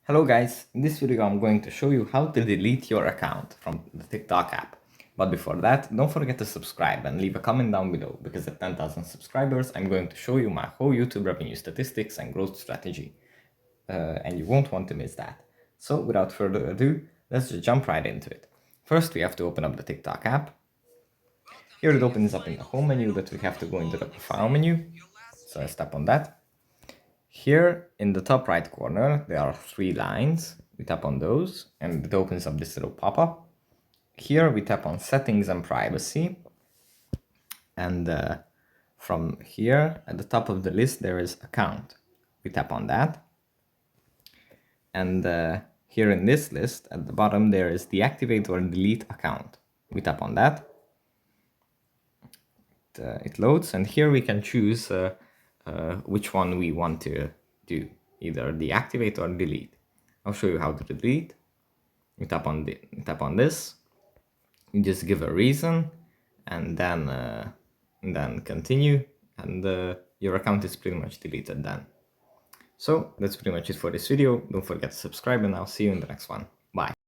Hello guys, in this video I'm going to show you how to delete your account from the TikTok app. But before that, don't forget to subscribe and leave a comment down below, because at 10,000 subscribers I'm going to show you my whole YouTube revenue statistics and growth strategy. And you won't want to miss that. So without further ado, let's just jump right into it. First we have to open up the TikTok app. Here it opens up in the home menu, but we have to go into the profile menu. So I tap on that. Here in the top right corner, there are 3 lines. We tap on those and it opens up this little pop-up. Here we tap on settings and privacy. And from here at the top of the list, there is account. We tap on that. And here in this list at the bottom, there is deactivate or delete account. We tap on that. It loads, and here we can choose which one we want to do, either deactivate or delete. I'll show you how to delete. You tap on this. You just give a reason, and then continue, and your account is pretty much deleted then. So that's pretty much it for this video. Don't forget to subscribe, and I'll see you in the next one. Bye.